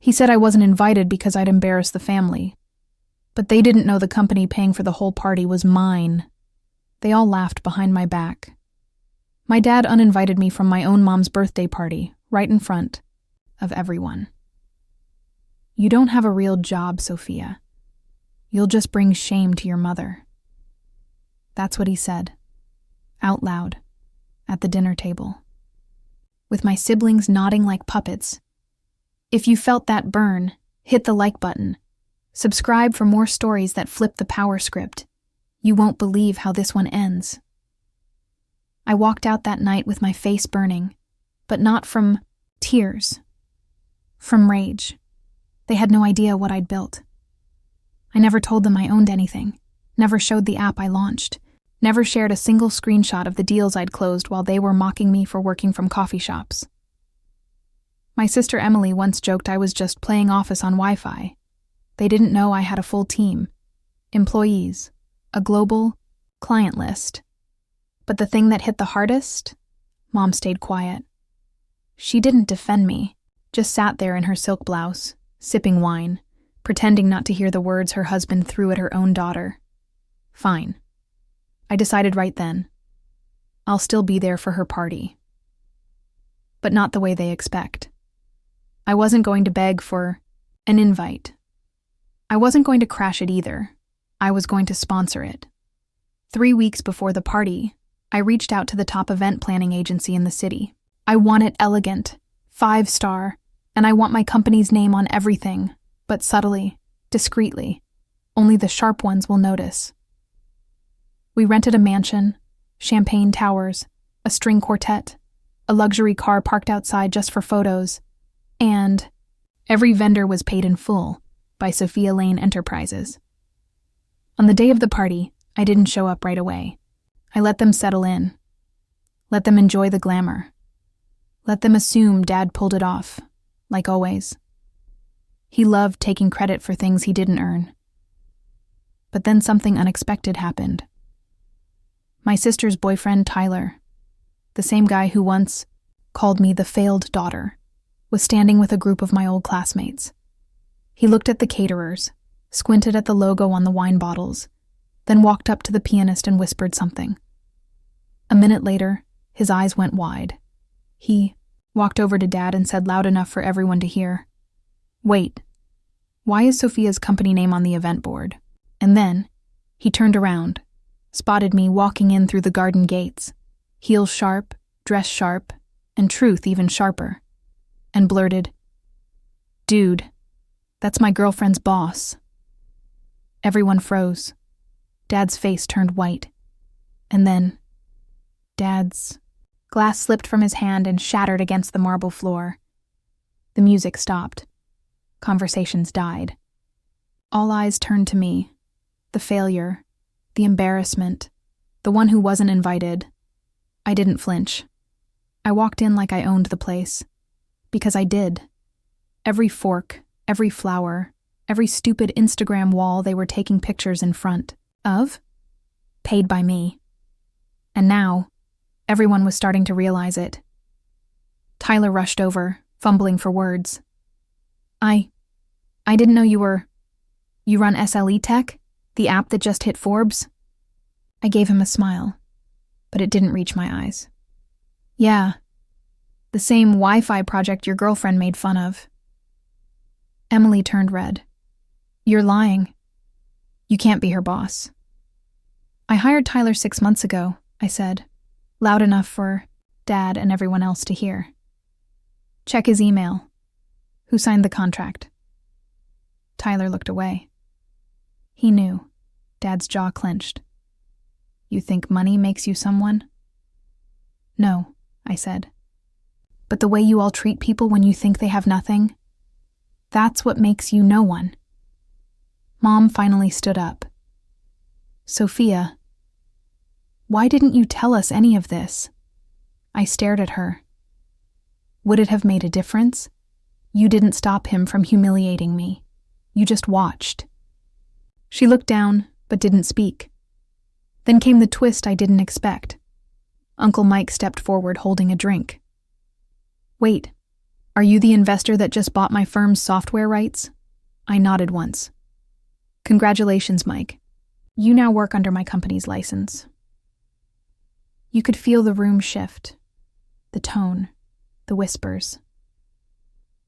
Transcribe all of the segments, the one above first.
He said I wasn't invited because I'd embarrassed the family. But they didn't know the company paying for the whole party was mine. They all laughed behind my back. My dad uninvited me from my own mom's birthday party, right in front of everyone. You don't have a real job, Sophia. You'll just bring shame to your mother. That's what he said, out loud, at the dinner table, with my siblings nodding like puppets. If you felt that burn, hit the like button. Subscribe for more stories that flip the power script. You won't believe how this one ends. I walked out that night with my face burning, but not from tears, from rage. They had no idea what I'd built. I never told them I owned anything, never showed the app I launched, never shared a single screenshot of the deals I'd closed while they were mocking me for working from coffee shops. My sister Emily once joked I was just playing Office on Wi-Fi. They didn't know I had a full team, employees, a global client list. But the thing that hit the hardest? Mom stayed quiet. She didn't defend me, just sat there in her silk blouse, sipping wine, pretending not to hear the words her husband threw at her own daughter. Fine. I decided right then. I'll still be there for her party. But not the way they expect. I wasn't going to beg for an invite. I wasn't going to crash it either. I was going to sponsor it. 3 weeks before the party, I reached out to the top event planning agency in the city. I want it elegant, 5-star, and I want my company's name on everything, but subtly, discreetly. Only the sharp ones will notice. We rented a mansion, champagne towers, a string quartet, a luxury car parked outside just for photos, and every vendor was paid in full by Sophia Lane Enterprises. On the day of the party, I didn't show up right away. I let them settle in. Let them enjoy the glamour. Let them assume Dad pulled it off, like always. He loved taking credit for things he didn't earn. But then something unexpected happened. My sister's boyfriend, Tyler, the same guy who once called me the failed daughter, was standing with a group of my old classmates. He looked at the caterers, squinted at the logo on the wine bottles, then walked up to the pianist and whispered something. A minute later, his eyes went wide. He walked over to Dad and said loud enough for everyone to hear, "Wait, why is Sophia's company name on the event board?" And then he turned around, spotted me walking in through the garden gates, heels sharp, dress sharp, and truth even sharper, and blurted, "Dude, that's my girlfriend's boss." Everyone froze. Dad's face turned white. And then, Dad's glass slipped from his hand and shattered against the marble floor. The music stopped. Conversations died. All eyes turned to me. The failure, the embarrassment, the one who wasn't invited. I didn't flinch. I walked in like I owned the place. Because I did. Every fork, every flower, every stupid Instagram wall they were taking pictures in front of, paid by me. And now, everyone was starting to realize it. Tyler rushed over, fumbling for words. I didn't know you run SLE Tech, the app that just hit Forbes?" I gave him a smile, but it didn't reach my eyes. "Yeah, the same Wi-Fi project your girlfriend made fun of." Emily turned red. "You're lying. You can't be her boss." "I hired Tyler 6 months ago," I said, loud enough for Dad and everyone else to hear. "Check his email. Who signed the contract?" Tyler looked away. He knew. Dad's jaw clenched. "You think money makes you someone?" "No," I said. "But the way you all treat people when you think they have nothing, that's what makes you no one." Mom finally stood up. "Sophia, why didn't you tell us any of this?" I stared at her. "Would it have made a difference? You didn't stop him from humiliating me. You just watched." She looked down, but didn't speak. Then came the twist I didn't expect. Uncle Mike stepped forward holding a drink. "Wait, Are you the investor that just bought my firm's software rights? I nodded once. Congratulations, Mike. You now work under my company's license. You could feel the room shift, the tone, the whispers.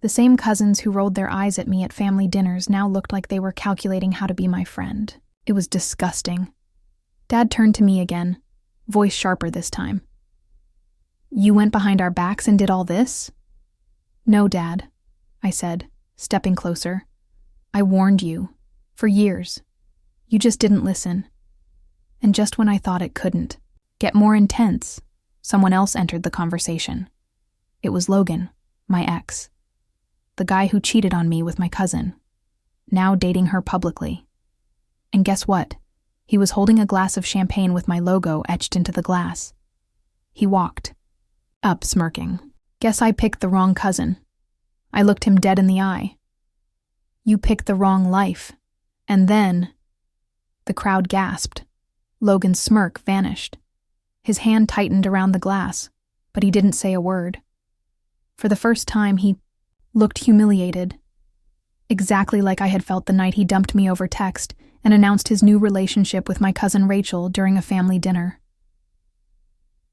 The same cousins who rolled their eyes at me at family dinners now looked like they were calculating how to be my friend. It was disgusting. Dad turned to me again, voice sharper this time. You went behind our backs and did all this? No, Dad, I said, stepping closer. I warned you. For years. You just didn't listen. And just when I thought it couldn't get more intense, someone else entered the conversation. It was Logan, my ex. The guy who cheated on me with my cousin, now dating her publicly. And guess what? He was holding a glass of champagne with my logo etched into the glass. He walked up, smirking. Guess I picked the wrong cousin. I looked him dead in the eye. You picked the wrong life. And then, the crowd gasped. Logan's smirk vanished. His hand tightened around the glass, but he didn't say a word. For the first time, he looked humiliated. Exactly like I had felt the night he dumped me over text and announced his new relationship with my cousin Rachel during a family dinner.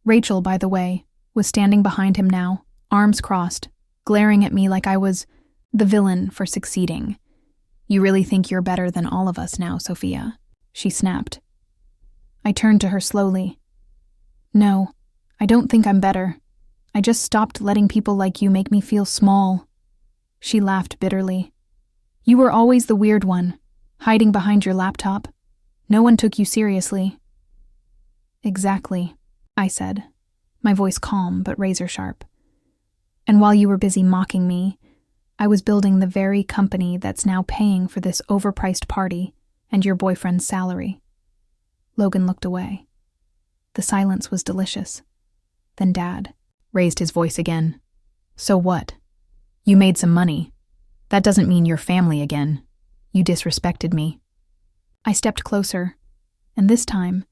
Rachel, by the way, was standing behind him now, arms crossed, glaring at me like I was the villain for succeeding. You really think you're better than all of us now, Sophia, she snapped. I turned to her slowly. No, I don't think I'm better. I just stopped letting people like you make me feel small. She laughed bitterly. You were always the weird one, hiding behind your laptop. No one took you seriously. Exactly, I said, my voice calm but razor sharp. And while you were busy mocking me, I was building the very company that's now paying for this overpriced party and your boyfriend's salary. Logan looked away. The silence was delicious. Then Dad raised his voice again. So what? You made some money. That doesn't mean you're family again. You disrespected me. I stepped closer, and this time,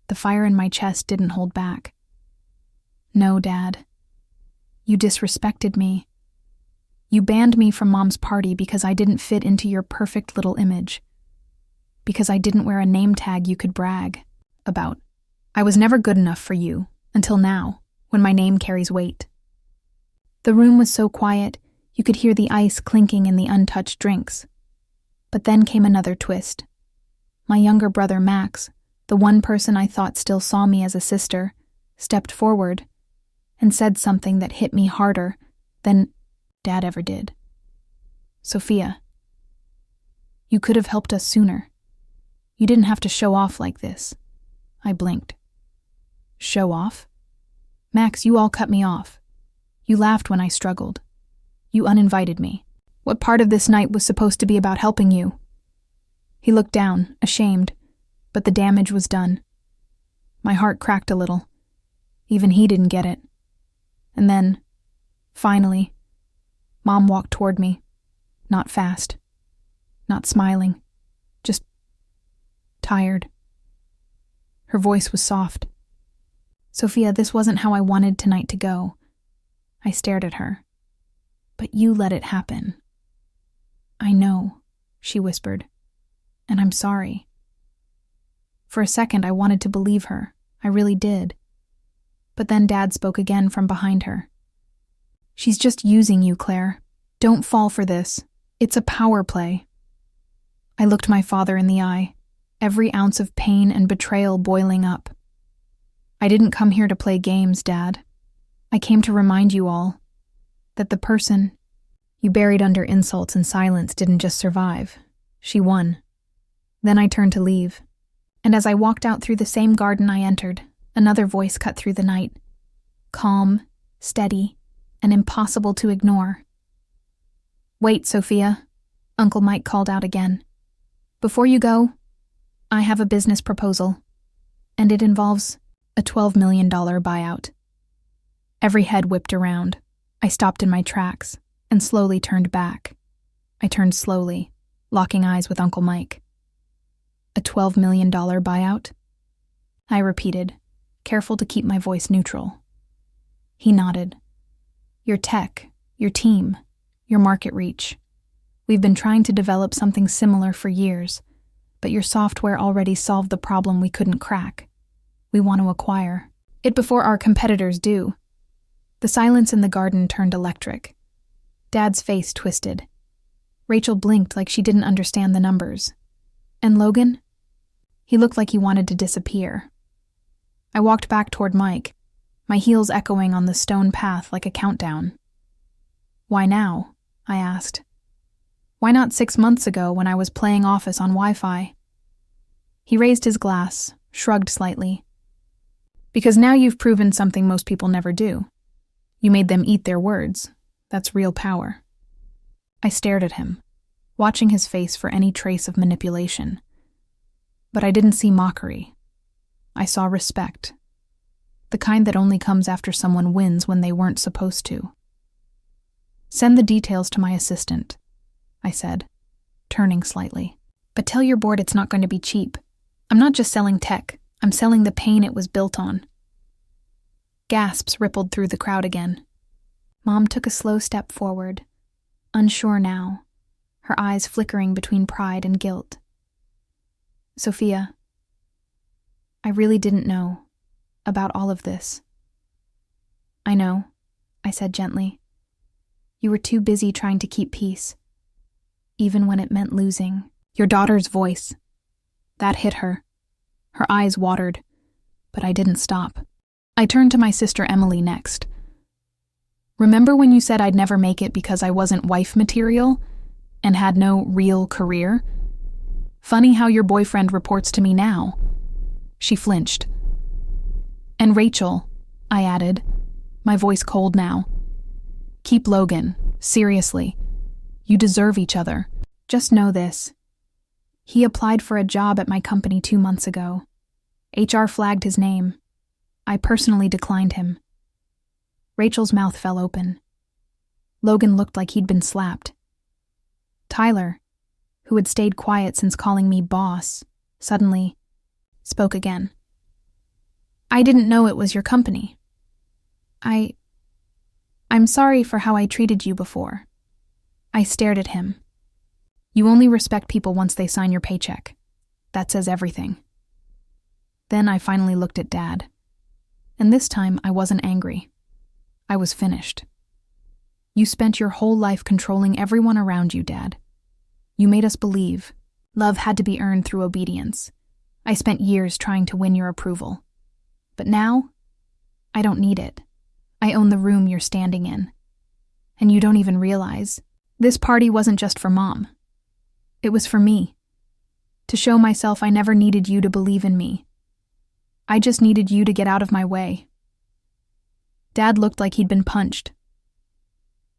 the fire in my chest didn't hold back. No, Dad. You disrespected me. You banned me from Mom's party because I didn't fit into your perfect little image. Because I didn't wear a name tag you could brag about. I was never good enough for you, until now, when my name carries weight. The room was so quiet, you could hear the ice clinking in the untouched drinks. But then came another twist. My younger brother Max, the one person I thought still saw me as a sister, stepped forward and said something that hit me harder than Dad ever did. Sophia, you could have helped us sooner. You didn't have to show off like this. I blinked. Show off? Max, you all cut me off. You laughed when I struggled. You uninvited me. What part of this night was supposed to be about helping you? He looked down, ashamed, but the damage was done. My heart cracked a little. Even he didn't get it. And then, finally, Mom walked toward me. Not fast. Not smiling. Just tired. Her voice was soft. Sophia, this wasn't how I wanted tonight to go. I stared at her. But you let it happen. I know, she whispered. And I'm sorry. For a second, I wanted to believe her. I really did. But then Dad spoke again from behind her. She's just using you, Claire. Don't fall for this. It's a power play. I looked my father in the eye, every ounce of pain and betrayal boiling up. I didn't come here to play games, Dad. I came to remind you all that the person you buried under insults and silence didn't just survive. She won. Then I turned to leave. And as I walked out through the same garden I entered, another voice cut through the night. Calm, steady, and impossible to ignore. Wait, Sophia, Uncle Mike called out again. Before you go, I have a business proposal, and it involves a $12 million buyout. Every head whipped around. I stopped in my tracks and slowly turned back. I turned slowly, locking eyes with Uncle Mike. A $12 million buyout? I repeated, careful to keep my voice neutral. He nodded. Your tech, Your team, your market reach. We've been trying to develop something similar for years, but your software already solved the problem we couldn't crack. We want to acquire it before our competitors do." The silence in the garden turned electric. Dad's face twisted. Rachel blinked like she didn't understand the numbers. And Logan? He looked like he wanted to disappear. I walked back toward Mike, my heels echoing on the stone path like a countdown. "Why now?" I asked. "Why not 6 months ago when I was playing Office on Wi-Fi?" He raised his glass, shrugged slightly. "Because now you've proven something most people never do. You made them eat their words. That's real power." I stared at him, watching his face for any trace of manipulation. But I didn't see mockery. I saw respect. The kind that only comes after someone wins when they weren't supposed to. "Send the details to my assistant," I said, turning slightly. "But tell your board it's not going to be cheap. I'm not just selling tech, I'm selling the pain it was built on." Gasps rippled through the crowd again. Mom took a slow step forward, unsure now, her eyes flickering between pride and guilt. "Sophia, I really didn't know about all of this." "I know," I said gently. "You were too busy trying to keep peace, even when it meant losing." Your daughter's voice. That hit her. Her eyes watered, but I didn't stop. I turned to my sister Emily next. "Remember when you said I'd never make it because I wasn't wife material and had no real career? Funny how your boyfriend reports to me now." She flinched. "And Rachel," I added, my voice cold now. "Keep Logan, seriously. You deserve each other. Just know this. He applied for a job at my company 2 months ago. HR flagged his name. I personally declined him." Rachel's mouth fell open. Logan looked like he'd been slapped. Tyler, who had stayed quiet since calling me boss, suddenly spoke again. "I didn't know it was your company. I'm sorry for how I treated you before." I stared at him. "You only respect people once they sign your paycheck. That says everything." Then I finally looked at Dad. And this time I wasn't angry. I was finished. "You spent your whole life controlling everyone around you, Dad. You made us believe love had to be earned through obedience. I spent years trying to win your approval. But now, I don't need it. I own the room you're standing in. And you don't even realize, this party wasn't just for Mom. It was for me. To show myself I never needed you to believe in me. I just needed you to get out of my way." Dad looked like he'd been punched.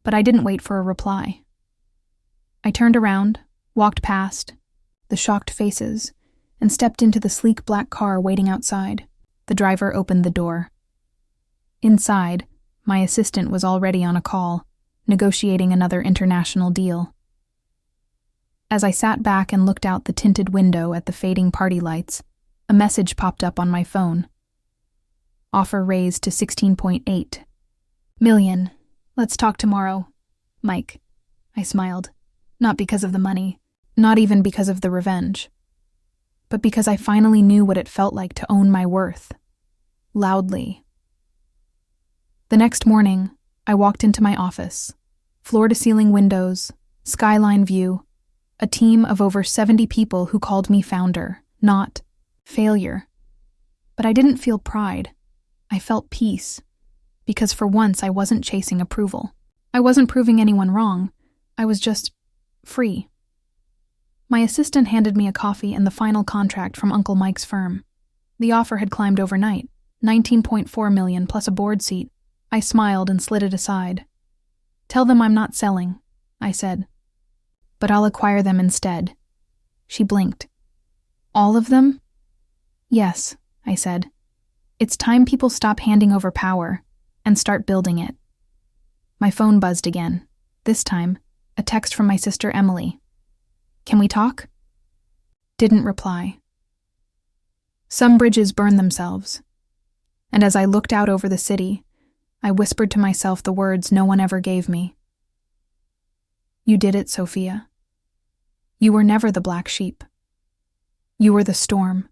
But I didn't wait for a reply. I turned around, walked past the shocked faces, and stepped into the sleek black car waiting outside. The driver opened the door. Inside, my assistant was already on a call, negotiating another international deal. As I sat back and looked out the tinted window at the fading party lights, a message popped up on my phone. "Offer raised to 16.8 million. Let's talk tomorrow, Mike." I smiled. Not because of the money, not even because of the revenge, but because I finally knew what it felt like to own my worth. Loudly. The next morning, I walked into my office. Floor-to-ceiling windows, skyline view, a team of over 70 people who called me founder, not failure. But I didn't feel pride. I felt peace, because for once I wasn't chasing approval. I wasn't proving anyone wrong. I was just free. My assistant handed me a coffee and the final contract from Uncle Mike's firm. The offer had climbed overnight, 19.4 million plus a board seat. I smiled and slid it aside. "Tell them I'm not selling," I said. "But I'll acquire them instead." She blinked. "All of them?" "Yes," I said. "It's time people stop handing over power and start building it." My phone buzzed again. This time, a text from my sister Emily. "Can we talk?" Didn't reply. Some bridges burn themselves. And as I looked out over the city, I whispered to myself the words no one ever gave me. You did it, Sophia. You were never the black sheep. You were the storm.